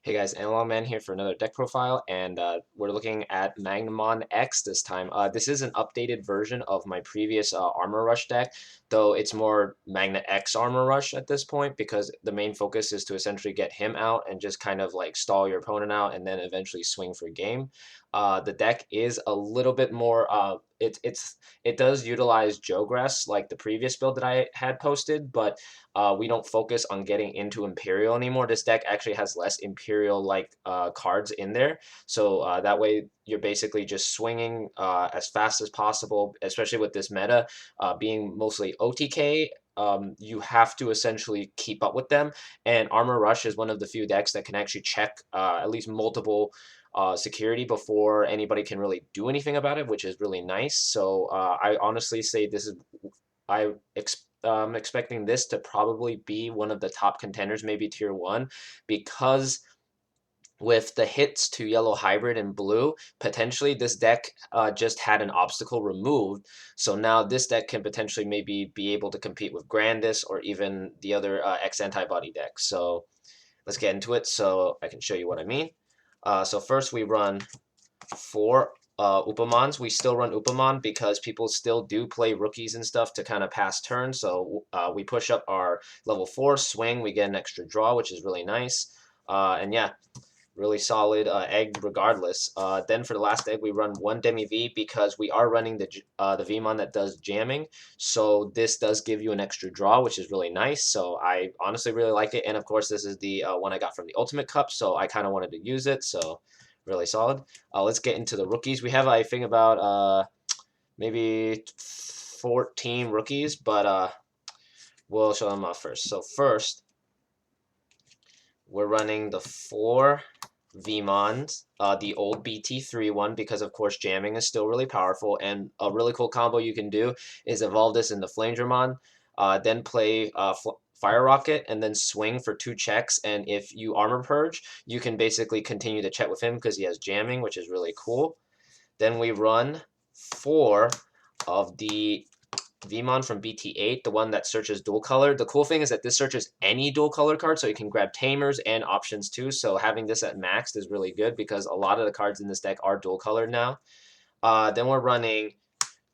Hey guys, Analog Man here for another deck profile, and we're looking at Magnamon X this time. This is an updated version of my previous Armor Rush deck, though it's more Magna X Armor Rush at this point because the main focus is to essentially get him out and just kind of like stall your opponent out and then eventually swing for game. The deck is a little bit more. It does utilize Jogress like the previous build that I had posted, but we don't focus on getting into Imperial anymore. This deck actually has less Imperial like cards in there, so that way you're basically just swinging as fast as possible, especially with this meta being mostly OTK. You have to essentially keep up with them, and Armor Rush is one of the few decks that can actually check at least multiple security before anybody can really do anything about it, which is really nice. So I honestly say this is I expecting this to probably be one of the top contenders, maybe tier one, because with the hits to yellow hybrid and blue, potentially this deck just had an obstacle removed. So now this deck can potentially maybe be able to compete with Grandis or even the other X antibody deck. So let's get into it so I can show you what I mean. So first we run four Upamons. We still run Upamon because people still do play rookies and stuff to kind of pass turns. So we push up our level 4 swing. We get an extra draw, which is really nice. And yeah, really solid egg regardless. Then for the last egg, we run one Demi V because we are running the Vmon that does jamming. So this does give you an extra draw, which is really nice. So I honestly really like it. And of course, this is the one I got from the Ultimate Cup. So I kind of wanted to use it. So really solid. Let's get into the rookies. We have, I think, about maybe 14 rookies, but we'll show them off first. So first, we're running the 4 Vmons, the old BT3 one, because of course jamming is still really powerful, and a really cool combo you can do is evolve this into Flamedramon, then play Fire Rocket, and then swing for 2 checks, and if you Armor Purge, you can basically continue to check with him because he has jamming, which is really cool. Then we run 4 of the Vmon from BT8, the one that searches dual color. The cool thing is that this searches any dual color card, so you can grab Tamers and options too. So having this at maxed is really good because a lot of the cards in this deck are dual colored now. Then we're running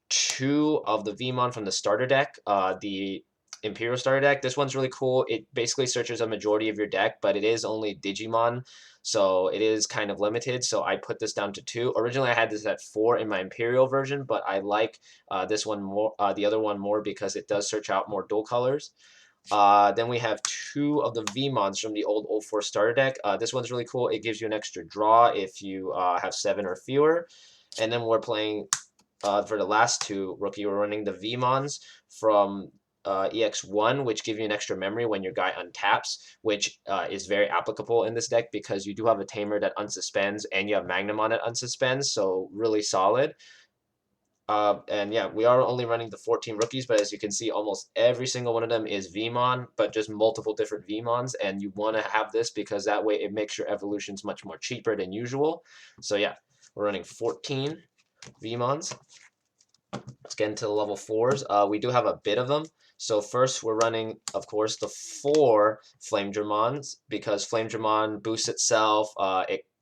2 of the Vmon from the starter deck, the Imperial starter deck. This one's really cool. It basically searches a majority of your deck, but it is only Digimon, so it is kind of limited. So I put this down to 2. Originally, I had this at 4 in my Imperial version, but I like this one more, the other one more because it does search out more dual colors. Then we have 2 of the Vmons from the old 04 starter deck. This one's really cool. It gives you an extra draw if you have 7 or fewer. And then we're playing for the last 2 rookie, we're running the Vmons from EX1, which give you an extra memory when your guy untaps, which is very applicable in this deck because you do have a Tamer that unsuspends and you have Magnamon that unsuspends, so really solid. And yeah, we are only running the 14 rookies, but as you can see, almost every single one of them is Vmon, but just multiple different Vmons, and you want to have this because that way it makes your evolutions much more cheaper than usual. So yeah, we're running 14 Vmons. Let's get into the level 4s. We do have a bit of them. So first we're running, of course, the 4 Flamedramons because Flamedramon boosts itself.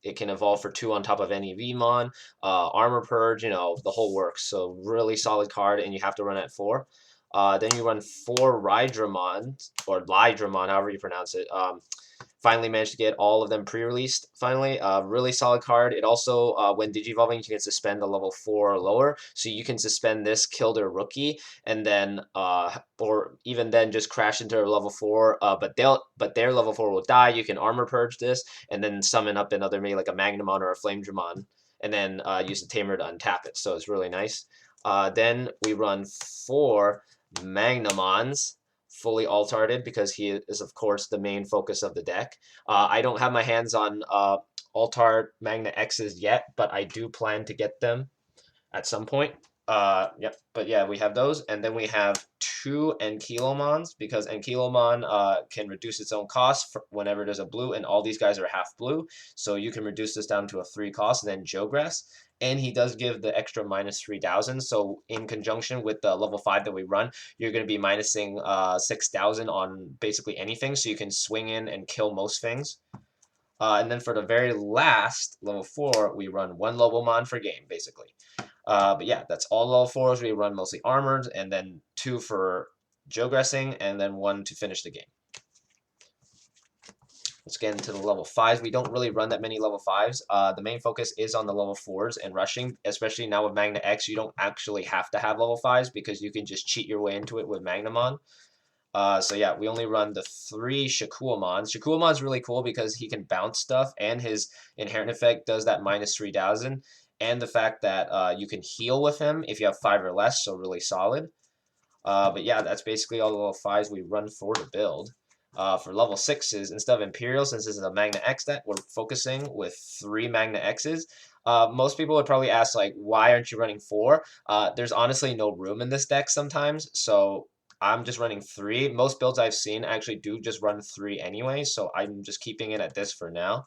It can evolve for 2 on top of any Vmon. Armor Purge, the whole works. So really solid card, and you have to run at 4. Then you run 4 Rydramon, or Lydramon, however you pronounce it. Finally managed to get all of them pre-released. Finally, really solid card. It also, when digivolving, you can suspend a level 4 or lower. So you can suspend this, kill their rookie, and then, or even then, just crash into a level 4. But their level 4 will die. You can armor purge this, and then summon up another maybe like a Magnamon or a Flamedramon, and then use the Tamer to untap it. So it's really nice. Then we run 4 Magnamons, fully altarted because he is of course the main focus of the deck. I don't have my hands on altar Magna X's yet, but I do plan to get them at some point. Yep, but yeah, we have those, and then we have 2 Ankylomons because Ankylomon can reduce its own cost whenever there's a blue, and all these guys are half blue, so you can reduce this down to a 3 cost, and then Jogress. And he does give the extra minus 3,000, so in conjunction with the level 5 that we run, you're going to be minusing 6,000 on basically anything, so you can swing in and kill most things. And then for the very last, level 4, we run 1 Lobomon for game, basically. But yeah, that's all level 4s. We run mostly armored, and then 2 for geogressing, and then 1 to finish the game. Let's get into the level 5s. We don't really run that many level 5s. The main focus is on the level 4s and rushing, especially now with Magna X. You don't actually have to have level 5s because you can just cheat your way into it with Magnamon. So yeah, we only run the 3 Shakuamons. Shakuamon's really cool because he can bounce stuff, and his inherent effect does that minus 3,000. And the fact that you can heal with him if you have 5 or less, so really solid. But yeah, that's basically all the level 5s we run for the build. For level 6s, instead of Imperial, since this is a Magna X deck, we're focusing with 3 Magna X's. Most people would probably ask, like, why aren't you running 4? There's honestly no room in this deck sometimes, so I'm just running 3. Most builds I've seen actually do just run 3 anyway, so I'm just keeping it at this for now.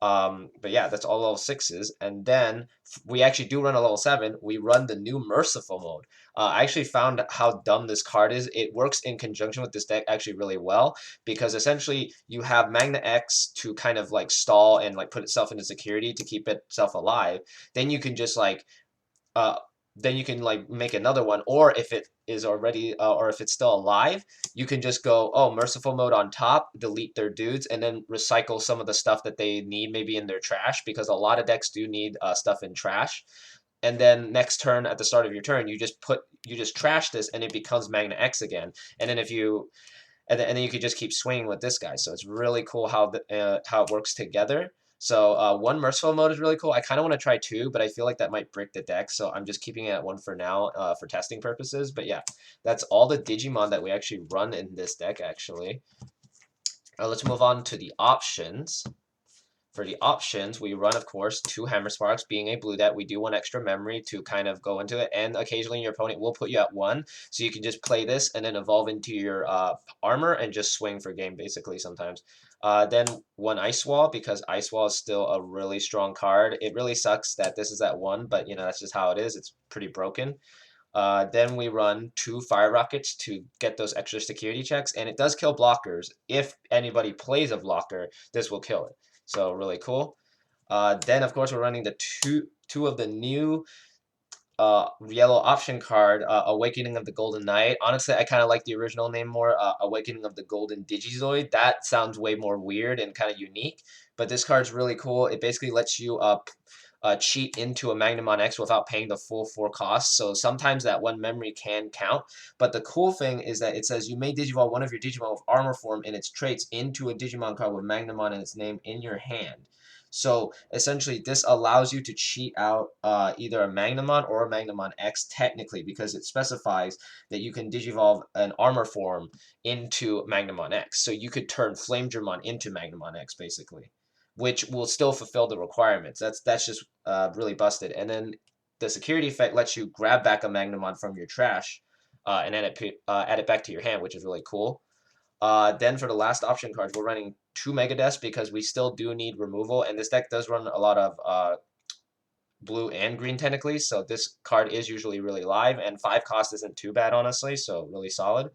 But yeah, that's all level 6s. And then we actually do run a level 7. We run the new Merciful mode. I actually found how dumb this card is. It works in conjunction with this deck actually really well because essentially you have Magna X to kind of like stall and like put itself into security to keep itself alive. Then you can just like uh, then you can like make another one, or if it is already or if it's still alive, you can just go, oh, merciful mode on top, delete their dudes, and then recycle some of the stuff that they need maybe in their trash, because a lot of decks do need stuff in trash. And then next turn, at the start of your turn, you just trash this and it becomes Magna X again. And then if you and then you could just keep swinging with this guy. So it's really cool how it works together. So 1 Merciful mode is really cool. I kind of want to try 2, but I feel like that might break the deck, so I'm just keeping it at 1 for now for testing purposes. But yeah, that's all the Digimon that we actually run in this deck, actually. Let's move on to the options. For the options, we run, of course, 2 Hammer Sparks. Being a blue deck, we do want extra memory to kind of go into it, and occasionally your opponent will put you at 1, so you can just play this and then evolve into your armor and just swing for game, basically, sometimes. Then 1 Ice Wall, because Ice Wall is still a really strong card. It really sucks that this is at 1, but, you know, that's just how it is. It's pretty broken. Then we run 2 Fire Rockets to get those extra security checks, and it does kill blockers. If anybody plays a blocker, this will kill it. So really cool. Then of course we're running the two of the new yellow option card, Awakening of the Golden Knight. Honestly, I kind of like the original name more, Awakening of the Golden Digizoid. That sounds way more weird and kind of unique, but this card's really cool. It basically lets you cheat into a Magnamon X without paying the full 4 costs. So sometimes that 1 memory can count. But the cool thing is that it says you may Digivolve one of your Digimon with armor form and its traits into a Digimon card with Magnamon and its name in your hand. So essentially, this allows you to cheat out either a Magnamon or a Magnamon X technically, because it specifies that you can Digivolve an armor form into Magnamon X. So you could turn Flamedramon into Magnamon X, basically, which will still fulfill the requirements. That's just really busted. And then the security effect lets you grab back a Magnamon from your trash and add it back to your hand, which is really cool. Then for the last option cards, we're running 2 Megadeth because we still do need removal, and this deck does run a lot of blue and green technically, so this card is usually really live, and 5 cost isn't too bad, honestly, so really solid.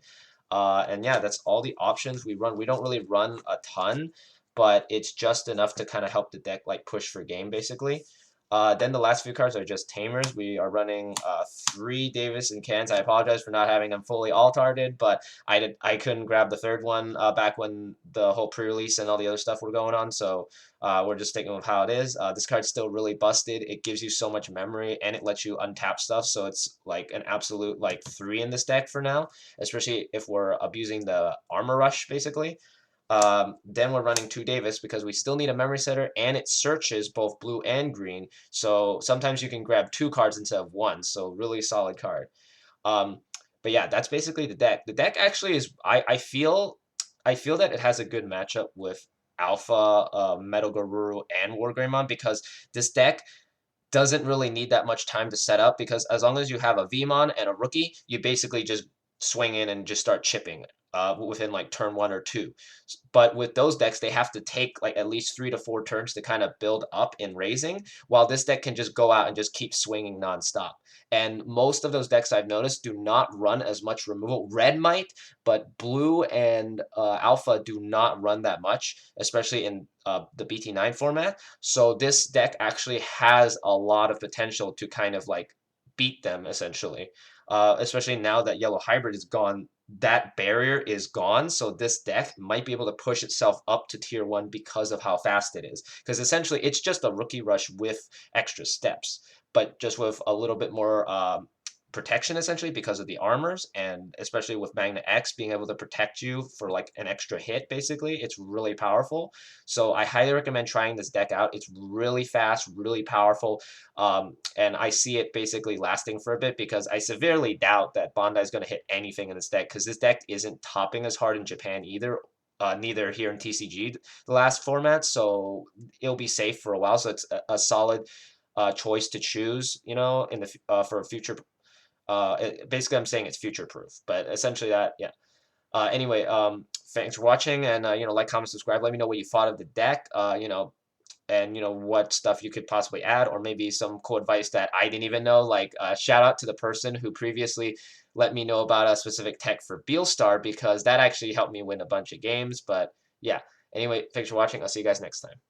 And yeah, that's all the options we run. We don't really run a ton, but it's just enough to kind of help the deck like push for game, basically. Then the last few cards are just Tamers. We are running 3 Davis and Cans. I apologize for not having them fully alt-arted, but I couldn't grab the third one back when the whole pre-release and all the other stuff were going on, so we're just sticking with how it is. This card's still really busted. It gives you so much memory, and it lets you untap stuff, so it's like an absolute like 3 in this deck for now, especially if we're abusing the Armor Rush, basically. Then we're running 2 Davis because we still need a memory setter, and it searches both blue and green. So sometimes you can grab 2 cards instead of 1. So really solid card. Um, but yeah, that's basically the deck. The deck actually is I feel that it has a good matchup with Alpha, Metal Garuru, and Wargreymon, because this deck doesn't really need that much time to set up, because as long as you have a Vmon and a rookie, you basically just swing in and just start chipping. within like turn 1 or 2. But with those decks, they have to take like at least 3 to 4 turns to kind of build up in raising, while this deck can just go out and just keep swinging nonstop. And most of those decks I've noticed do not run as much removal. Red might, but blue and alpha do not run that much, especially in the BT9 format. So this deck actually has a lot of potential to kind of like beat them essentially. Especially now that yellow hybrid is gone, that barrier is gone. So this deck might be able to push itself up to tier 1 because of how fast it is. Because essentially it's just a rookie rush with extra steps, but just with a little bit more protection essentially because of the armors, and especially with Magna X being able to protect you for like an extra hit basically, it's really powerful. So I highly recommend trying this deck out. It's really fast, really powerful, and I see it basically lasting for a bit because I severely doubt that Bandai is going to hit anything in this deck because this deck isn't topping as hard in Japan either. Neither here in TCG the last format, so it'll be safe for a while. So it's a solid choice to choose, you know, in the for future. Basically, I'm saying it's future proof, but essentially that, yeah. Anyway, thanks for watching, and you know, like, comment, subscribe. Let me know what you thought of the deck. You know, and you know what stuff you could possibly add, or maybe some cool advice that I didn't even know. Like, shout out to the person who previously let me know about a specific tech for Beelstar because that actually helped me win a bunch of games. But yeah. Anyway, thanks for watching. I'll see you guys next time.